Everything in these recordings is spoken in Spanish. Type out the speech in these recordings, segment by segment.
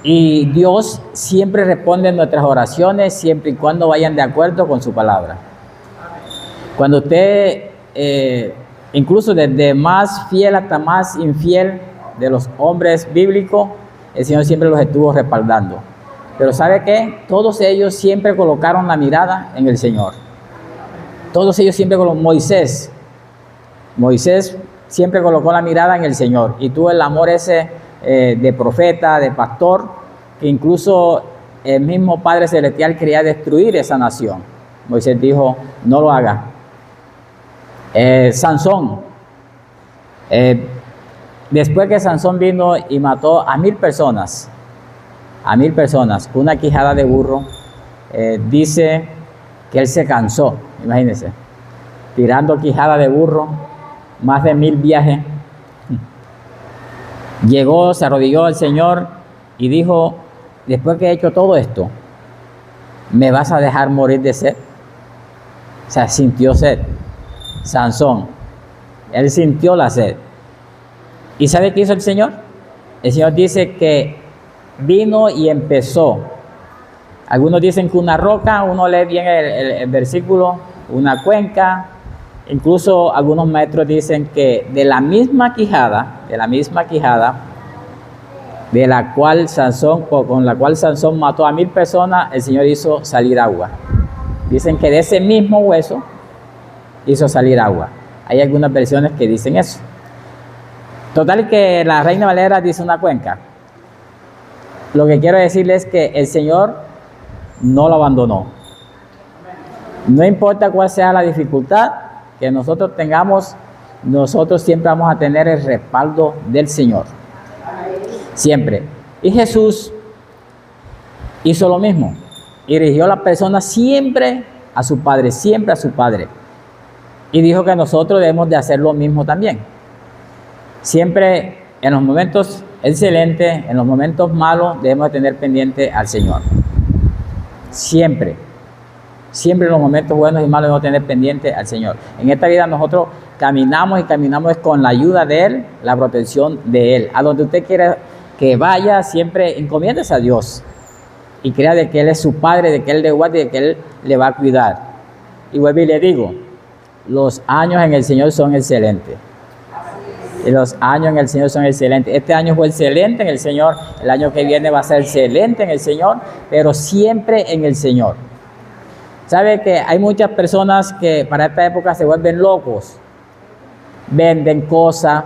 Y Dios siempre responde nuestras oraciones siempre y cuando vayan de acuerdo con su palabra. Cuando usted, incluso desde más fiel hasta más infiel de los hombres bíblicos, el Señor siempre los estuvo respaldando. Pero ¿sabe qué? Todos ellos siempre colocaron la mirada en el Señor. Todos ellos siempre colocaron. Moisés siempre colocó la mirada en el Señor y tuvo el amor ese de profeta, de pastor, que incluso el mismo Padre Celestial quería destruir esa nación. Moisés dijo, no lo haga. Sansón, después que Sansón vino y mató a 1000 personas, con una quijada de burro, dice que él se cansó, imagínense, tirando quijada de burro, más de 1000 viajes. Llegó, se arrodilló al Señor y dijo, después que he hecho todo esto, ¿me vas a dejar morir de sed? O sea, sintió sed. Sansón, él sintió la sed. ¿Y sabe qué hizo el Señor? El Señor dice que vino y empezó. Algunos dicen que una roca, uno lee bien el versículo, una cuenca. Incluso algunos maestros dicen que de la misma quijada, con la cual Sansón mató a 1000 personas, el Señor hizo salir agua. Dicen que de ese mismo hueso hizo salir agua. Hay algunas versiones que dicen eso. Total que la Reina Valera dice una cuenca. Lo que quiero decirles es que el Señor no lo abandonó. No importa cuál sea la dificultad que nosotros tengamos, nosotros siempre vamos a tener el respaldo del Señor. Siempre. Y Jesús hizo lo mismo. Dirigió a la persona siempre a su Padre, siempre a su Padre. Y dijo que nosotros debemos de hacer lo mismo también. Siempre en los momentos excelentes, en los momentos malos, debemos de tener pendiente al Señor. Siempre. Siempre en los momentos buenos y malos debemos tener pendiente al Señor. En esta vida nosotros caminamos con la ayuda de Él, la protección de Él. A donde usted quiera que vaya, siempre encomiéndese a Dios. Y crea de que Él es su Padre, de que Él le guarda y de que Él le va a cuidar. Y vuelvo y le digo, los años en el Señor son excelentes. Y los años en el Señor son excelentes. Este año fue excelente en el Señor. El año que viene va a ser excelente en el Señor, pero siempre en el Señor. ¿Sabe que hay muchas personas que para esta época se vuelven locos? Venden cosas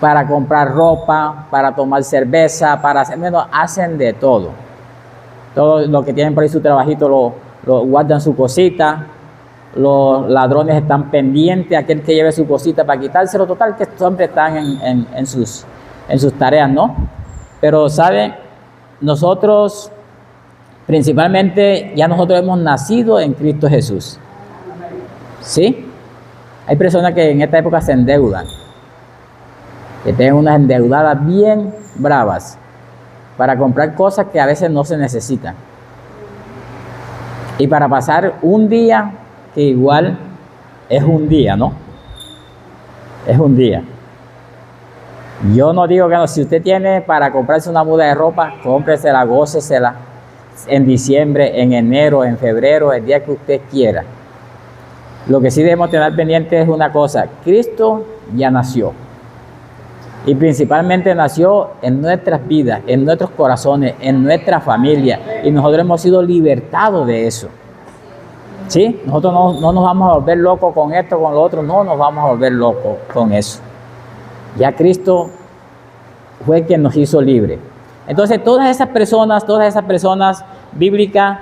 para comprar ropa, para tomar cerveza, para hacer, hacen de todo. Todo lo que tienen por ahí su trabajito lo guardan su cosita. Los ladrones están pendientes a aquel que lleve su cosita para quitárselo. Total que siempre están en sus tareas, ¿no? Pero, ¿sabe? Nosotros, principalmente, ya nosotros hemos nacido en Cristo Jesús. ¿Sí? Hay personas que en esta época se endeudan. Que tienen unas endeudadas bien bravas para comprar cosas que a veces no se necesitan. Y para pasar un día que igual es un día, ¿no? Es un día. Yo no digo que no, si usted tiene para comprarse una muda de ropa, cómpresela, gócesela en diciembre, en enero, en febrero, el día que usted quiera. Lo que sí debemos tener pendiente es una cosa: Cristo ya nació. Y principalmente nació en nuestras vidas, en nuestros corazones, en nuestra familia. Y nosotros hemos sido libertados de eso. ¿Sí? Nosotros no nos vamos a volver locos con esto, con lo otro. No nos vamos a volver locos con eso. Ya Cristo fue quien nos hizo libres. Entonces todas esas personas bíblicas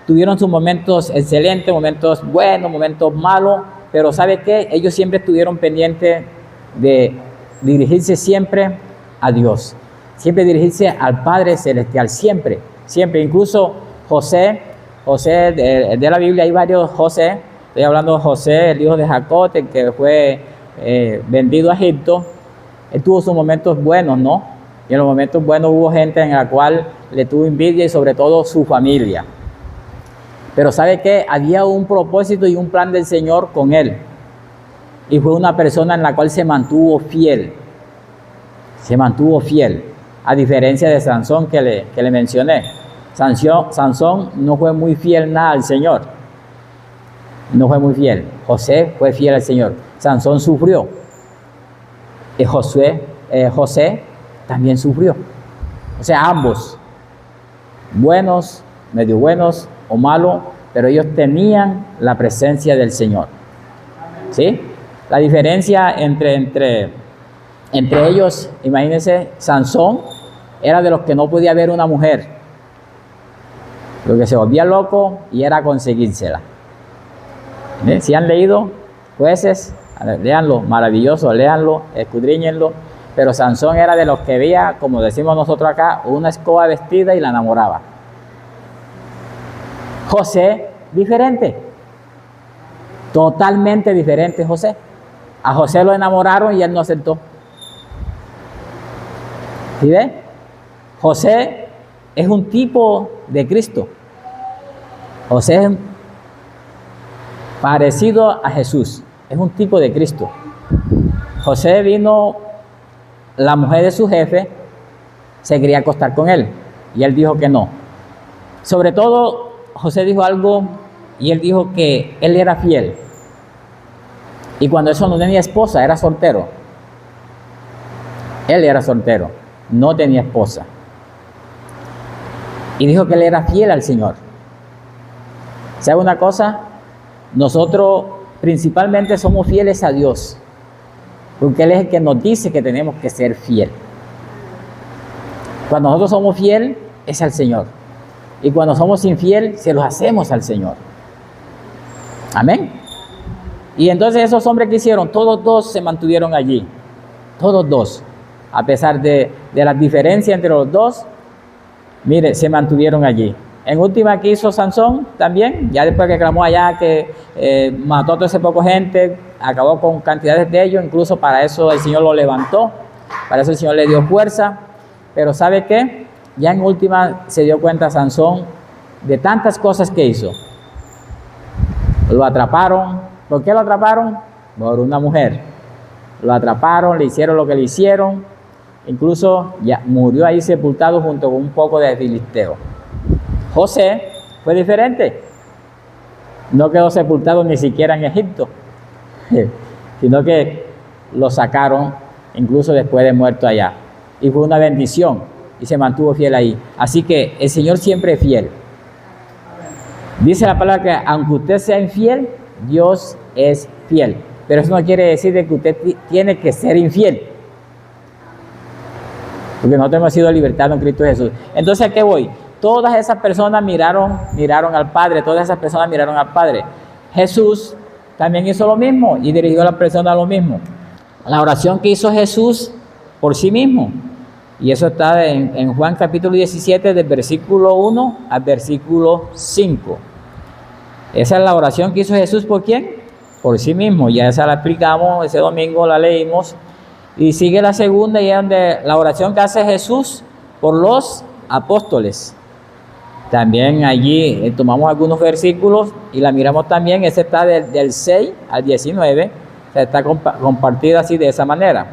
tuvieron sus momentos excelentes, momentos buenos, momentos malos. Pero ¿sabe qué? Ellos siempre estuvieron pendientes de dirigirse siempre a Dios, siempre dirigirse al Padre Celestial, siempre. Incluso José de la Biblia hay varios José. Estoy hablando de José, el hijo de Jacob, el que fue vendido a Egipto. Él tuvo sus momentos buenos, ¿no? Y en los momentos buenos hubo gente en la cual le tuvo envidia y sobre todo su familia. Pero ¿sabe qué? Había un propósito y un plan del Señor con él. Y fue una persona en la cual se mantuvo fiel. A diferencia de Sansón que le mencioné. Sansón no fue muy fiel nada al Señor. No fue muy fiel. José fue fiel al Señor. Sansón sufrió. Y José también sufrió. O sea, ambos. Buenos, medio buenos o malos, pero ellos tenían la presencia del Señor. ¿Sí? La diferencia entre ellos, imagínense, Sansón era de los que no podía ver una mujer. Lo que se volvía loco y era conseguírsela. ¿Sí? Si han leído Jueces, léanlo, maravilloso, léanlo, escudriñenlo. Pero Sansón era de los que veía, como decimos nosotros acá, una escoba vestida y la enamoraba. José, diferente. Totalmente diferente José. A José lo enamoraron y él no aceptó. ¿Sí ve? José es un tipo de Cristo. José es parecido a Jesús. Es un tipo de Cristo. José vino, la mujer de su jefe se quería acostar con él y él dijo que no. Sobre todo, José dijo algo y él dijo que él era fiel. Y cuando eso no tenía esposa, era soltero. Él era soltero, no tenía esposa. Y dijo que él era fiel al Señor. ¿Sabe una cosa? Nosotros principalmente somos fieles a Dios. Porque Él es el que nos dice que tenemos que ser fiel. Cuando nosotros somos fiel, es al Señor. Y cuando somos infiel, se los hacemos al Señor. Amén. Y entonces esos hombres que hicieron, todos dos se mantuvieron allí. Todos dos. A pesar de las diferencias entre los dos, mire, se mantuvieron allí. En última, que hizo Sansón también, ya después que clamó allá, que mató a toda esa poca gente, acabó con cantidades de ellos, incluso para eso el Señor lo levantó, para eso el Señor le dio fuerza. Pero ¿sabe qué? Ya en última se dio cuenta Sansón de tantas cosas que hizo. Lo atraparon. ¿Por qué lo atraparon? Por una mujer. Lo atraparon, le hicieron lo que le hicieron, incluso ya murió ahí sepultado junto con un poco de filisteo. José fue diferente. No quedó sepultado ni siquiera en Egipto, sino que lo sacaron incluso después de muerto allá. Y fue una bendición y se mantuvo fiel ahí. Así que el Señor siempre es fiel. Dice la palabra que aunque usted sea infiel, Dios es fiel. Pero eso no quiere decir que usted tiene que ser infiel. Porque nosotros hemos sido libertados en Cristo Jesús. Entonces, ¿a qué voy? Todas esas personas miraron al Padre. Todas esas personas miraron al Padre. Jesús también hizo lo mismo y dirigió a la persona a lo mismo. La oración que hizo Jesús por sí mismo. Y eso está en Juan capítulo 17, del versículo 1 al versículo 5. Esa es la oración que hizo Jesús, ¿por quién? Por sí mismo. Ya esa la explicamos, ese domingo la leímos. Y sigue la segunda, y es donde la oración que hace Jesús por los apóstoles. También allí tomamos algunos versículos y la miramos también. Ese está del 6 al 19. O sea, está compartida así de esa manera.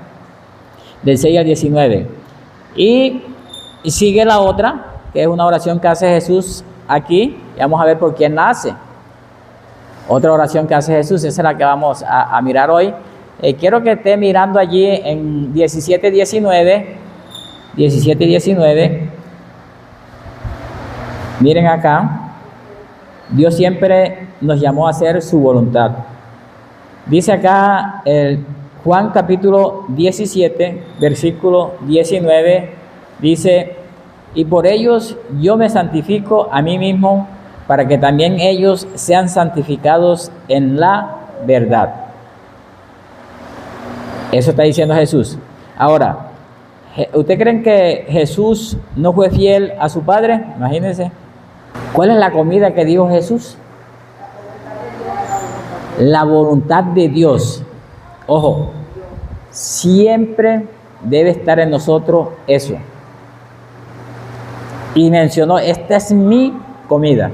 Del 6 al 19. Y sigue la otra, que es una oración que hace Jesús aquí. Y vamos a ver por quién la hace. Otra oración que hace Jesús, esa es la que vamos a mirar hoy. Quiero que esté mirando allí en 17-19. Miren acá. Dios siempre nos llamó a hacer su voluntad. Dice acá Juan capítulo 17, versículo 19. Dice: y por ellos yo me santifico a mí mismo, para que también ellos sean santificados en la verdad. Eso está diciendo Jesús. Ahora, ¿usted creen que Jesús no fue fiel a su Padre? Imagínense. ¿Cuál es la comida que dijo Jesús? La voluntad de Dios. Ojo, siempre debe estar en nosotros eso. Y mencionó: esta es mi comida.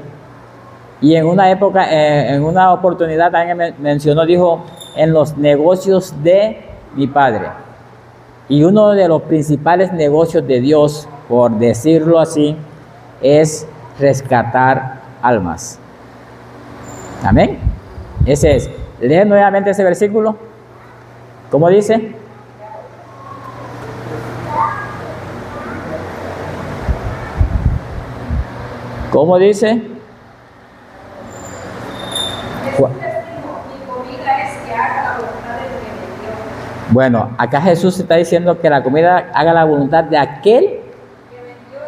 Y en una época, en una oportunidad también mencionó, dijo: en los negocios de mi Padre. Y uno de los principales negocios de Dios, por decirlo así, es rescatar almas. Amén. Ese es. Lee nuevamente ese versículo. ¿Cómo dice? ¿Cómo dice? Bueno, acá Jesús está diciendo que la comida haga la voluntad de aquel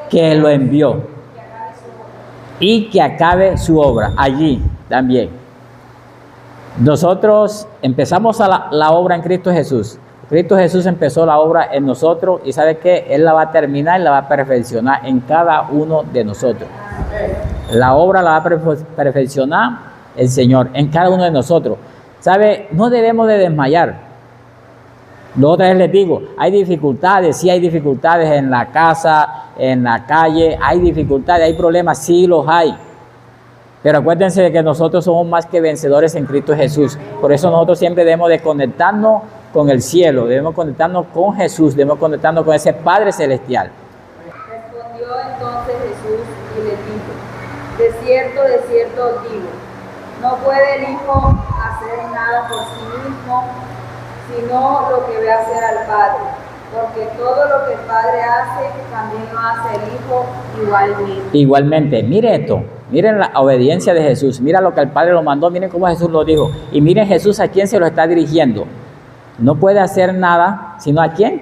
que lo envió y que acabe su obra allí también. Nosotros empezamos la obra en Cristo Jesús. Cristo Jesús empezó la obra en nosotros y ¿sabe qué? Él la va a terminar y la va a perfeccionar en cada uno de nosotros. La obra la va a perfeccionar el Señor en cada uno de nosotros. ¿Sabe? No debemos de desmayar. Otra vez les digo, hay dificultades, sí hay dificultades en la casa, en la calle, hay dificultades, hay problemas, sí los hay. Pero acuérdense de que nosotros somos más que vencedores en Cristo Jesús. Por eso nosotros siempre debemos de conectarnos con el cielo, debemos conectarnos con Jesús, debemos conectarnos con ese Padre Celestial. Respondió entonces Jesús y le dijo, de cierto os digo, no puede el Hijo hacer nada por sí mismo, sino lo que ve hacer al Padre, porque todo lo que el Padre hace, también lo hace el Hijo igualmente. Igualmente, mire esto, miren la obediencia de Jesús, mira lo que el Padre lo mandó, miren cómo Jesús lo dijo, y miren Jesús a quién se lo está dirigiendo. No puede hacer nada, sino ¿a quién?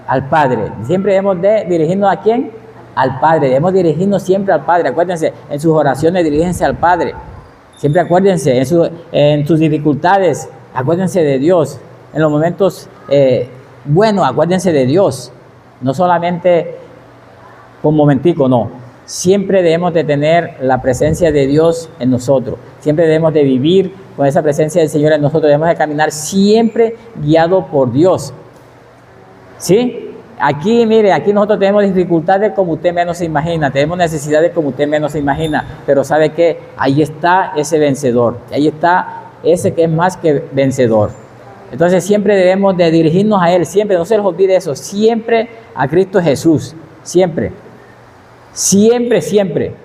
Al Padre. Siempre debemos de dirigirnos ¿a quién? Al Padre, debemos dirigirnos siempre al Padre. Acuérdense, en sus oraciones diríjense al Padre. Siempre acuérdense, en sus dificultades, acuérdense de Dios. En los momentos buenos, acuérdense de Dios. No solamente por un momentico, no. Siempre debemos de tener la presencia de Dios en nosotros. Siempre debemos de vivir con esa presencia del Señor en nosotros. Debemos de caminar siempre guiado por Dios. ¿Sí? Aquí, mire, aquí nosotros tenemos dificultades como usted menos se imagina. Tenemos necesidades como usted menos se imagina. Pero ¿sabe qué? Ahí está ese vencedor. Ahí está ese que es más que vencedor. Entonces siempre debemos de dirigirnos a Él. Siempre, no se les olvide eso. Siempre a Cristo Jesús. Siempre. Siempre, siempre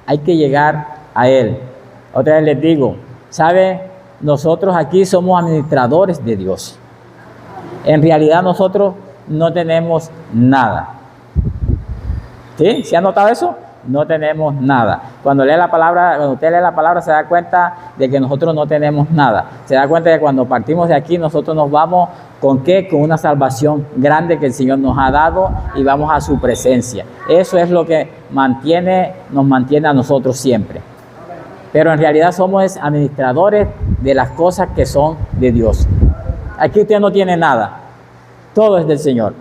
hay que llegar a Él. Otra vez les digo, ¿sabe? Nosotros aquí somos administradores de Dios. En realidad nosotros no tenemos nada. ¿Sí? ¿Se ha notado eso? No tenemos nada. Cuando usted lee la palabra se da cuenta de que nosotros no tenemos nada. Se da cuenta de que cuando partimos de aquí nosotros nos vamos ¿con qué? Con una salvación grande que el Señor nos ha dado y vamos a su presencia. Eso es lo que nos mantiene a nosotros siempre. Pero en realidad somos administradores de las cosas que son de Dios. Aquí usted no tiene nada. Todo es del Señor.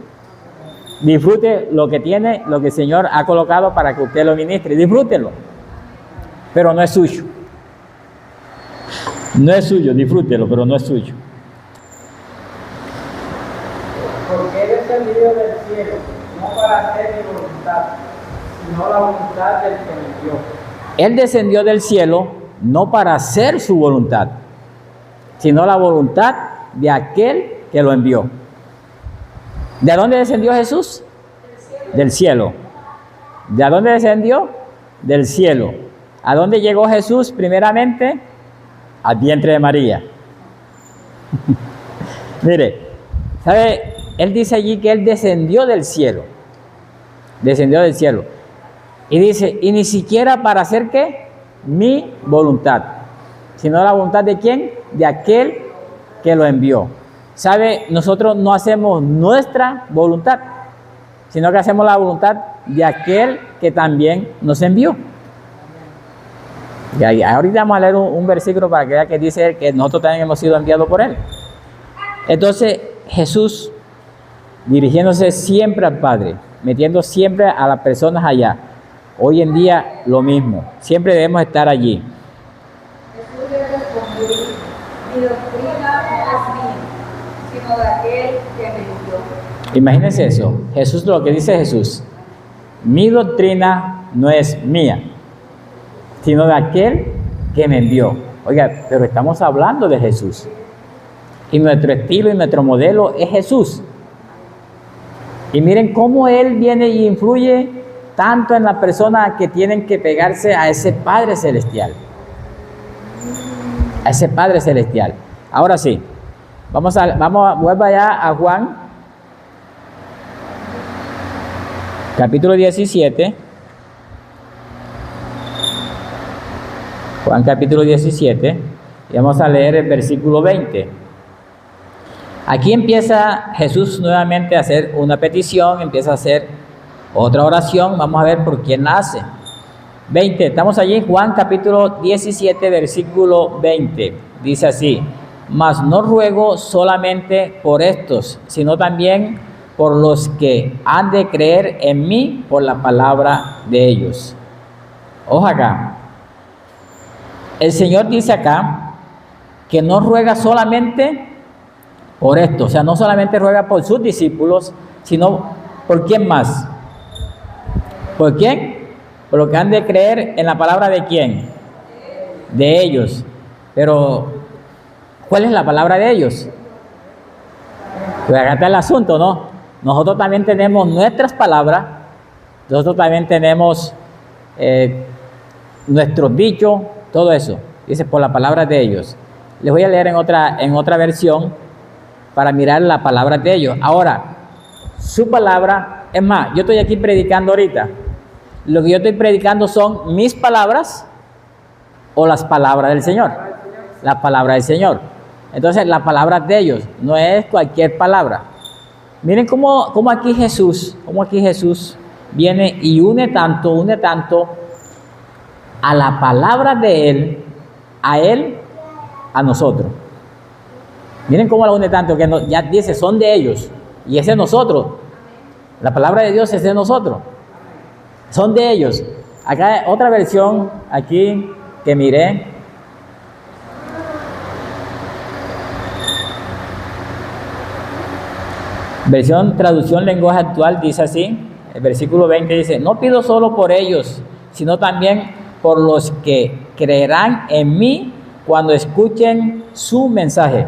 Disfrute lo que tiene, lo que el Señor ha colocado para que usted lo ministre. Disfrútelo. Pero no es suyo. No es suyo, disfrútelo, pero no es suyo. Porque Él descendió del cielo, no para hacer mi voluntad, sino la voluntad del que me envió. Él descendió del cielo no para hacer su voluntad, sino la voluntad de aquel que lo envió. ¿De dónde descendió Jesús? Del cielo. ¿De dónde descendió? Del cielo. ¿A dónde llegó Jesús primeramente? Al vientre de María. Mire, ¿sabe? Él dice allí que Él descendió del cielo. Descendió del cielo. Y dice, y ni siquiera para hacer ¿qué? Mi voluntad. Sino la voluntad de ¿quién? De aquel que lo envió. ¿Sabe? Nosotros no hacemos nuestra voluntad, sino que hacemos la voluntad de aquel que también nos envió. Y ahorita vamos a leer un versículo para que vea que dice que nosotros también hemos sido enviados por Él. Entonces, Jesús, dirigiéndose siempre al Padre, metiendo siempre a las personas allá. Hoy en día, lo mismo. Siempre debemos estar allí. Jesús le respondió, mi doctrina no es mía, sino de aquel que me envió. Imagínense eso. Jesús, lo que dice Jesús. Mi doctrina no es mía, sino de aquel que me envió. Oiga, pero estamos hablando de Jesús. Y nuestro estilo y nuestro modelo es Jesús. Y miren cómo Él viene y influye tanto en la persona que tienen que pegarse a ese Padre Celestial. A ese Padre Celestial. Ahora sí, vuelva allá a Juan, capítulo 17. Juan capítulo 17, y vamos a leer el versículo 20. Aquí empieza Jesús nuevamente a hacer una petición, empieza a hacer otra oración. Vamos a ver por quién la hace. 20, estamos allí, Juan capítulo 17, versículo 20. Dice así: mas no ruego solamente por estos, sino también por los que han de creer en mí por la palabra de ellos. Ojo acá. El Señor dice acá que no ruega solamente por esto, o sea, no solamente ruega por sus discípulos, sino por quién más. ¿Por quién? Por lo que han de creer en la palabra de quién. De ellos. Pero, ¿cuál es la palabra de ellos? Pues acá está el asunto, ¿no? Nosotros también tenemos nuestras palabras, nosotros también tenemos nuestros dichos, todo eso. Dice por la palabra de ellos. Les voy a leer en otra versión para mirar la palabra de ellos. Ahora, su palabra, es más, yo estoy aquí predicando ahorita. Lo que yo estoy predicando son mis palabras o las palabras del Señor. La palabra del Señor. Entonces, la palabra de ellos no es cualquier palabra. Miren cómo aquí Jesús viene y une tanto a la palabra de Él, a nosotros. Miren cómo la une tanto, que ya dice, son de ellos, y ese es nosotros. La palabra de Dios es de nosotros. Son de ellos. Acá otra versión, aquí, que miré. Versión, traducción, lenguaje actual, dice así, el versículo 20 dice: no pido solo por ellos, sino también por los que creerán en mí cuando escuchen su mensaje.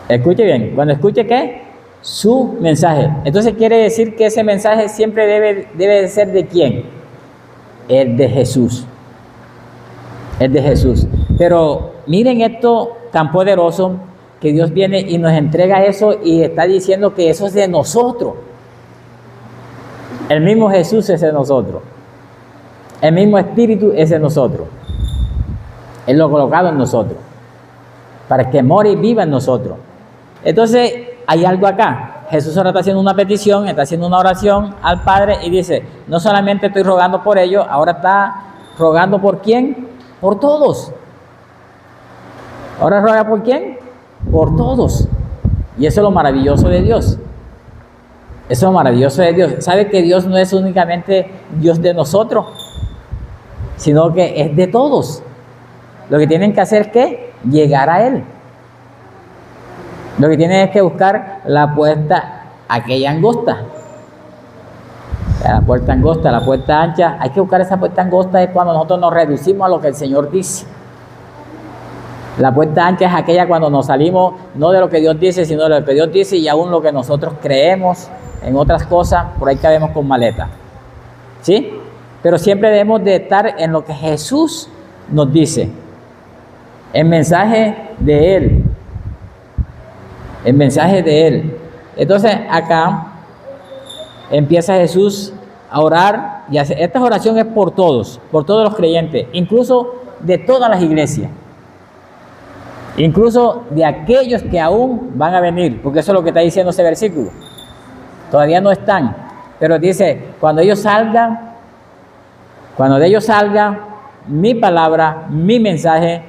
Escuche bien, cuando escuche ¿qué? Su mensaje. Entonces quiere decir que ese mensaje siempre debe ser ¿de quién? El de Jesús. El de Jesús. Pero miren esto tan poderoso, que Dios viene y nos entrega eso y está diciendo que eso es de nosotros. El mismo Jesús es de nosotros. El mismo Espíritu es en nosotros. Él lo ha colocado en nosotros, para que more y viva en nosotros. Entonces, hay algo acá. Jesús ahora está haciendo una petición, está haciendo una oración al Padre y dice: no solamente estoy rogando por ellos, ahora está rogando ¿por quién? Por todos. Ahora ruega ¿por quién? Por todos. Y eso es lo maravilloso de Dios. Eso es lo maravilloso de Dios. ¿Sabe que Dios no es únicamente Dios de nosotros, sino que es de todos? Lo que tienen que hacer es ¿qué? Llegar a Él. Lo que tienen es que buscar la puerta aquella angosta. La puerta angosta, la puerta ancha. Hay que buscar esa puerta angosta, es cuando nosotros nos reducimos a lo que el Señor dice. La puerta ancha es aquella cuando nos salimos no de lo que Dios dice, sino de lo que Dios dice y aún lo que nosotros creemos en otras cosas, por ahí cabemos con maleta. ¿Sí? Pero siempre debemos de estar en lo que Jesús nos dice. El mensaje de Él. El mensaje de Él. Entonces acá empieza Jesús a orar y hacer. Esta oración es por todos los creyentes, incluso de todas las iglesias. Incluso de aquellos que aún van a venir, porque eso es lo que está diciendo ese versículo. Todavía no están, pero dice, cuando de ellos salga mi palabra, mi mensaje,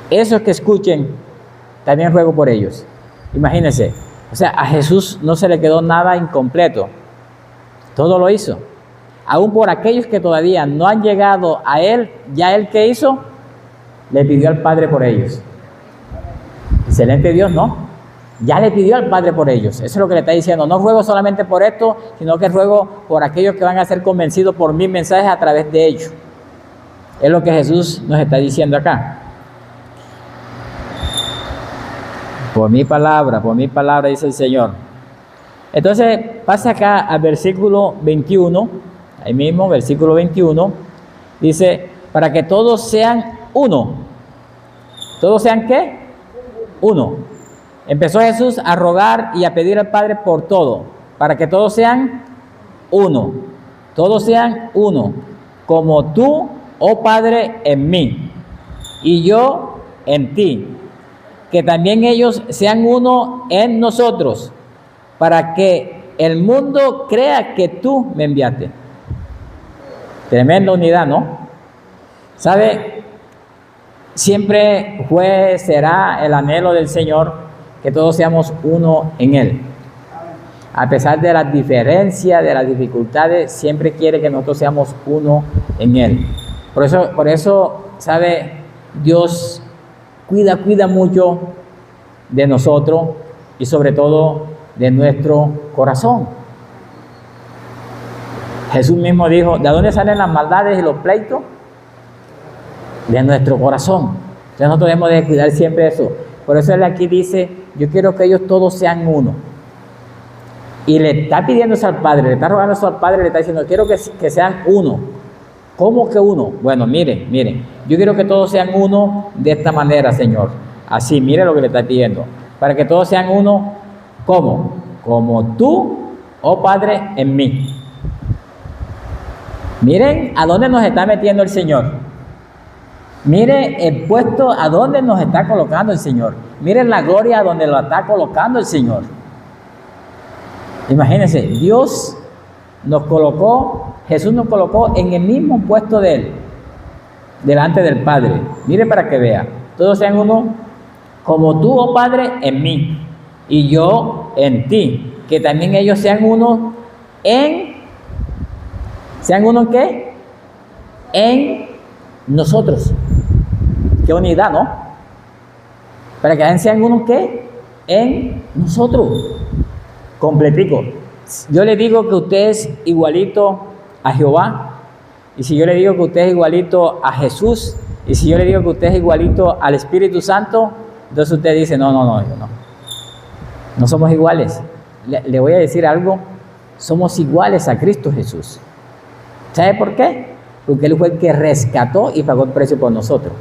esos que escuchen, también ruego por ellos. Imagínense, o sea, a Jesús no se le quedó nada incompleto, todo lo hizo. Aún por aquellos que todavía no han llegado a Él, ya Él ¿qué hizo? Le pidió al Padre por ellos. Excelente Dios, ¿no? Ya le pidió al Padre por ellos. Eso es lo que le está diciendo. No ruego solamente por esto, sino que ruego por aquellos que van a ser convencidos por mis mensajes a través de ellos. Es lo que Jesús nos está diciendo acá. Por mi palabra, dice el Señor. Entonces pasa acá al versículo 21, ahí mismo, versículo 21, dice, para que todos sean uno. ¿Todos sean qué? Uno. Empezó Jesús a rogar y a pedir al Padre por todo, para que todos sean uno. Todos sean uno, como tú, oh Padre, en mí, y yo en ti, que también ellos sean uno en nosotros, para que el mundo crea que tú me enviaste. Tremenda unidad, ¿no? ¿Sabe? Siempre fue, será el anhelo del Señor que todos seamos uno en Él. A pesar de las diferencias, de las dificultades, siempre quiere que nosotros seamos uno en Él. Por eso, ¿sabe? Dios cuida mucho de nosotros y sobre todo de nuestro corazón. Jesús mismo dijo, ¿de dónde salen las maldades y los pleitos? De nuestro corazón. Entonces nosotros debemos de cuidar siempre eso. Por eso Él aquí dice, yo quiero que ellos todos sean uno. Y le está pidiendo eso al Padre, le está rogando eso al Padre, le está diciendo, quiero que sean uno. ¿Cómo que uno? Bueno, miren, yo quiero que todos sean uno de esta manera, Señor. Así, mire lo que le está pidiendo. Para que todos sean uno, ¿cómo? Como tú, oh Padre, en mí. Miren a dónde nos está metiendo el Señor. Mire el puesto a dónde nos está colocando el Señor. Miren la gloria a donde lo está colocando el Señor. Imagínense, Dios nos colocó, Jesús nos colocó en el mismo puesto de Él, delante del Padre. Mire para que vea, todos sean uno, como tú, oh Padre, en mí, y yo en ti, que también ellos sean uno ¿sean uno en qué? En nosotros. Qué unidad, ¿no? Para que sean uno en qué? En nosotros. Completico. Yo le digo que usted es igualito a Jehová, y si yo le digo que usted es igualito a Jesús, y si yo le digo que usted es igualito al Espíritu Santo, entonces usted dice, no somos iguales. Le voy a decir algo, somos iguales a Cristo Jesús. ¿Sabe por qué? Porque Él fue el que rescató y pagó el precio por nosotros.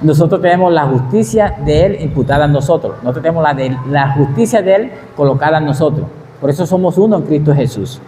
Nosotros tenemos la justicia de Él imputada en nosotros. Nosotros tenemos la justicia de Él colocada en nosotros. Por eso somos uno en Cristo Jesús.